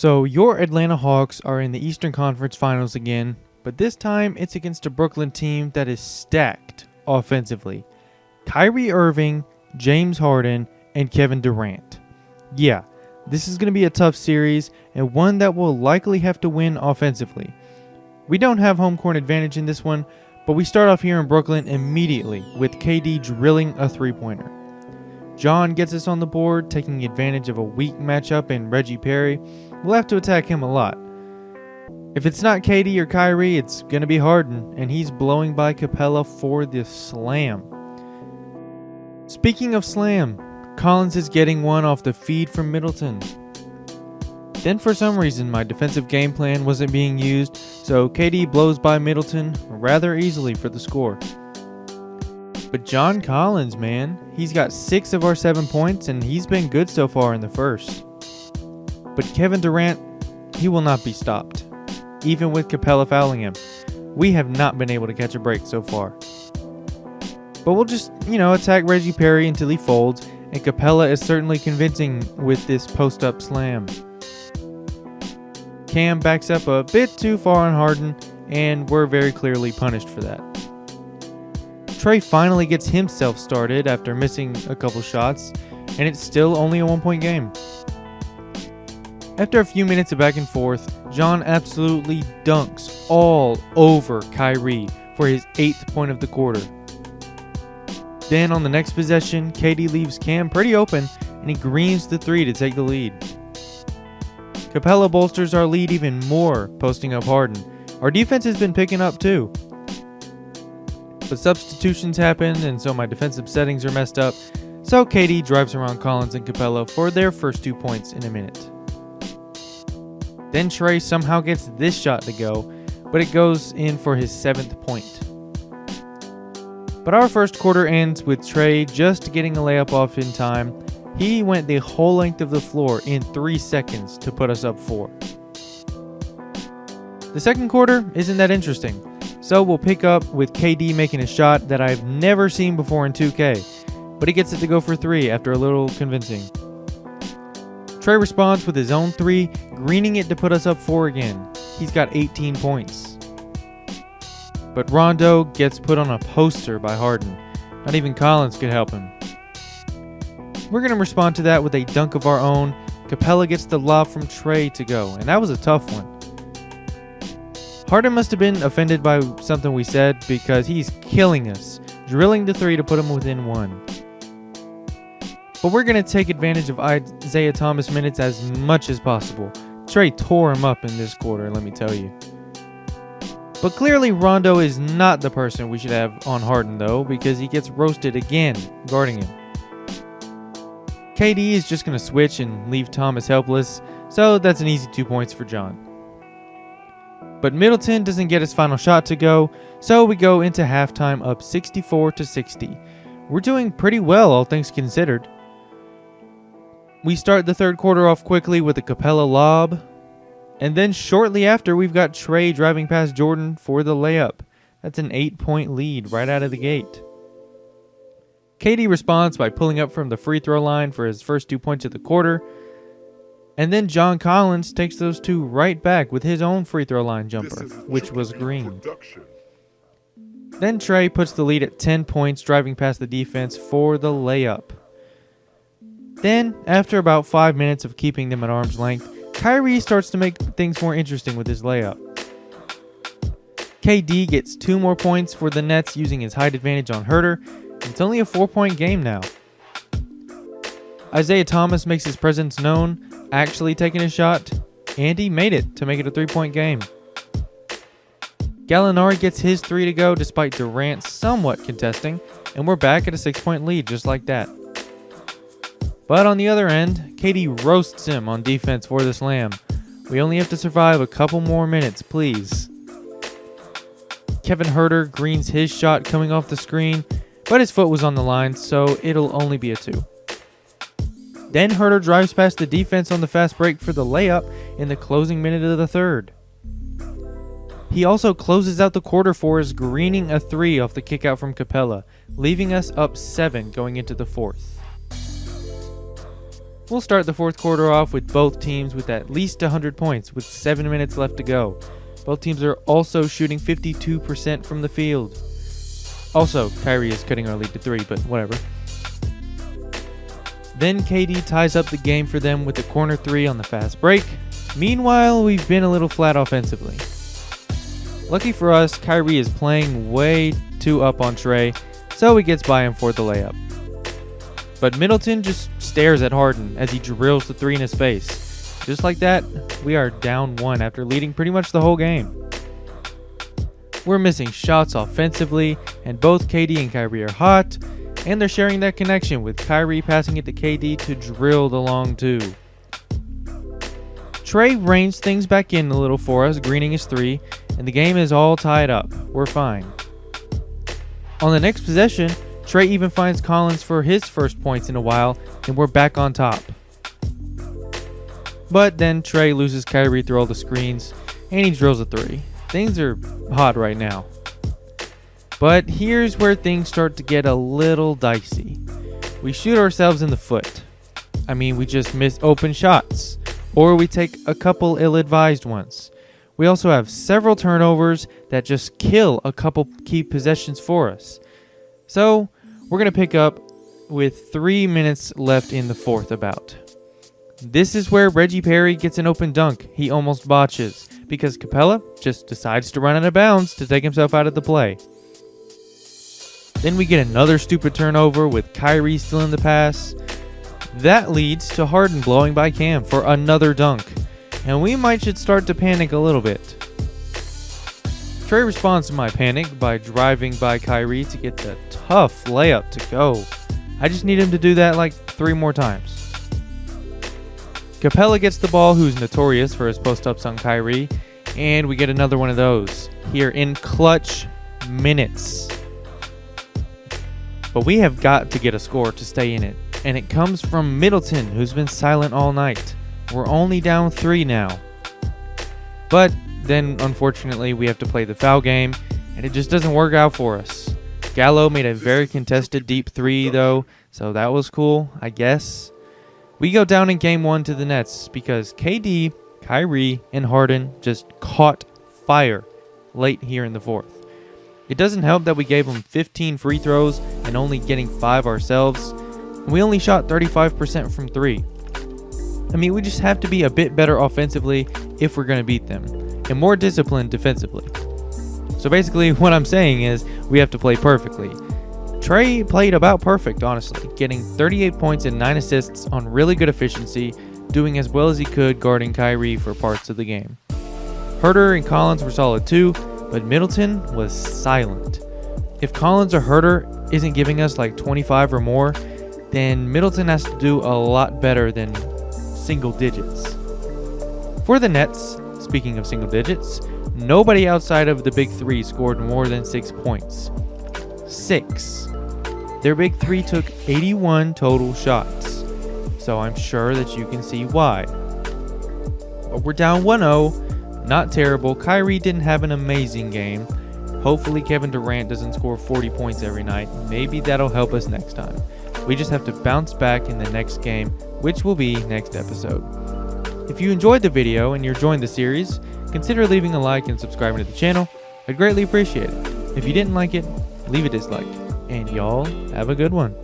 So your Atlanta Hawks are in the Eastern Conference Finals again, but this time it's against a Brooklyn team that is stacked offensively. Kyrie Irving, James Harden, and Kevin Durant. Yeah, this is going to be a tough series and one that we'll likely have to win offensively. We don't have home court advantage in this one, but we start off here in Brooklyn immediately with KD drilling a three-pointer. John gets us on the board, taking advantage of a weak matchup in Reggie Perry. We'll have to attack him a lot. If it's not KD or Kyrie, it's going to be Harden, and he's blowing by Capella for the slam. Speaking of slam, Collins is getting one off the feed from Middleton. Then for some reason my defensive game plan wasn't being used, so KD blows by Middleton rather easily for the score. But John Collins, man, he's got 6 of our 7 points and he's been good so far in the first. But Kevin Durant, he will not be stopped, even with Capella fouling him. We have not been able to catch a break so far. But we'll just, attack Reggie Perry until he folds, and Capella is certainly convincing with this post-up slam. Cam backs up a bit too far on Harden, and we're very clearly punished for that. Trey finally gets himself started after missing a couple shots, and it's still only a 1-point game. After a few minutes of back and forth, John absolutely dunks all over Kyrie for his 8th point of the quarter. Then on the next possession, KD leaves Cam pretty open, and he greens the 3 to take the lead. Capella bolsters our lead even more, posting up Harden. Our defense has been picking up too. But substitutions happen, and so my defensive settings are messed up, so KD drives around Collins and Capella for their first 2 points in a minute. Then Trey somehow gets this shot to go, but it goes in for his 7th point. But our first quarter ends with Trey just getting a layup off in time. He went the whole length of the floor in 3 seconds to put us up 4. The second quarter isn't that interesting, so we'll pick up with KD making a shot that I've never seen before in 2K, but he gets it to go for 3 after a little convincing. Trey responds with his own 3, greening it to put us up 4 again. He's got 18 points. But Rondo gets put on a poster by Harden. Not even Collins could help him. We're going to respond to that with a dunk of our own. Capella gets the lob from Trey to go, and that was a tough one. Harden must have been offended by something we said because he's killing us, drilling the 3 to put him within 1. But we're going to take advantage of Isaiah Thomas minutes as much as possible. Trey tore him up in this quarter, let me tell you. But clearly Rondo is not the person we should have on Harden though, because he gets roasted again guarding him. KD is just going to switch and leave Thomas helpless, so that's an easy 2 points for John. But Middleton doesn't get his final shot to go, so we go into halftime up 64-60. We're doing pretty well, all things considered. We start the third quarter off quickly with a Capella lob, and then shortly after we've got Trey driving past Jordan for the layup. That's an 8-point lead right out of the gate. KD responds by pulling up from the free throw line for his first 2 points of the quarter, and then John Collins takes those 2 right back with his own free throw line jumper, which was green. Then Trey puts the lead at 10 points, driving past the defense for the layup. Then, after about 5 minutes of keeping them at arm's length, Kyrie starts to make things more interesting with his layup. KD gets 2 more points for the Nets using his height advantage on Herter. It's only a 4-point game now. Isaiah Thomas makes his presence known, actually taking a shot, and he made it to make it a 3-point game. Gallinari gets his 3 to go despite Durant somewhat contesting, and we're back at a 6-point lead just like that. But on the other end, KD roasts him on defense for the slam. We only have to survive a couple more minutes, please. Kevin Herter greens his shot coming off the screen, but his foot was on the line, so it'll only be a 2. Then Herter drives past the defense on the fast break for the layup in the closing minute of the third. He also closes out the quarter for us, greening a 3 off the kickout from Capella, leaving us up 7 going into the fourth. We'll start the fourth quarter off with both teams with at least 100 points with 7 minutes left to go. Both teams are also shooting 52% from the field. Also, Kyrie is cutting our lead to 3, but whatever. Then KD ties up the game for them with a corner 3 on the fast break. Meanwhile, we've been a little flat offensively. Lucky for us, Kyrie is playing way too up on Trey, so he gets by him for the layup. But Middleton just stares at Harden as he drills the 3 in his face. Just like that, we are down 1 after leading pretty much the whole game. We're missing shots offensively, and both KD and Kyrie are hot, and they're sharing that connection with Kyrie passing it to KD to drill the long 2. Trey reins things back in a little for us, greening his 3, and the game is all tied up. We're fine. On the next possession, Trey even finds Collins for his first points in a while, and we're back on top. But then Trey loses Kyrie through all the screens, and he drills a 3. Things are hot right now. But here's where things start to get a little dicey. We shoot ourselves in the foot. I mean, we just miss open shots, or we take a couple ill-advised ones. We also have several turnovers that just kill a couple key possessions for us. So we're going to pick up with 3 minutes left in the fourth about. This is where Reggie Perry gets an open dunk he almost botches because Capella just decides to run out of bounds to take himself out of the play. Then we get another stupid turnover with Kyrie still in the pass. That leads to Harden blowing by Cam for another dunk, and we should start to panic a little bit. Trey responds to my panic by driving by Kyrie to get the tough layup to go. I just need him to do that like 3 more times. Capella gets the ball, who's notorious for his post-ups on Kyrie, and we get another one of those here in clutch minutes. But we have got to get a score to stay in it, and it comes from Middleton, who's been silent all night. We're only down 3 now. But then, unfortunately, we have to play the foul game, and it just doesn't work out for us. Gallo made a very contested deep 3, though, so that was cool, I guess. We go down in game 1 to the Nets because KD, Kyrie, and Harden just caught fire late here in the fourth. It doesn't help that we gave them 15 free throws and only getting 5 ourselves, and we only shot 35% from 3. I mean, we just have to be a bit better offensively if we're going to beat them, and more disciplined defensively. So basically, what I'm saying is we have to play perfectly. Trey played about perfect, honestly, getting 38 points and 9 assists on really good efficiency, doing as well as he could guarding Kyrie for parts of the game. Herter and Collins were solid too, but Middleton was silent. If Collins or Herter isn't giving us like 25 or more, then Middleton has to do a lot better than single digits. For the Nets, speaking of single digits, nobody outside of the big 3 scored more than 6 points. 6. Their big 3 took 81 total shots, so I'm sure that you can see why. But we're down 1-0, not terrible. Kyrie didn't have an amazing game. Hopefully Kevin Durant doesn't score 40 points every night. Maybe that'll help us next time. We just have to bounce back in the next game, which will be next episode. If you enjoyed the video and you're enjoying the series, consider leaving a like and subscribing to the channel. I'd greatly appreciate it. If you didn't like it, leave a dislike. And y'all have a good one.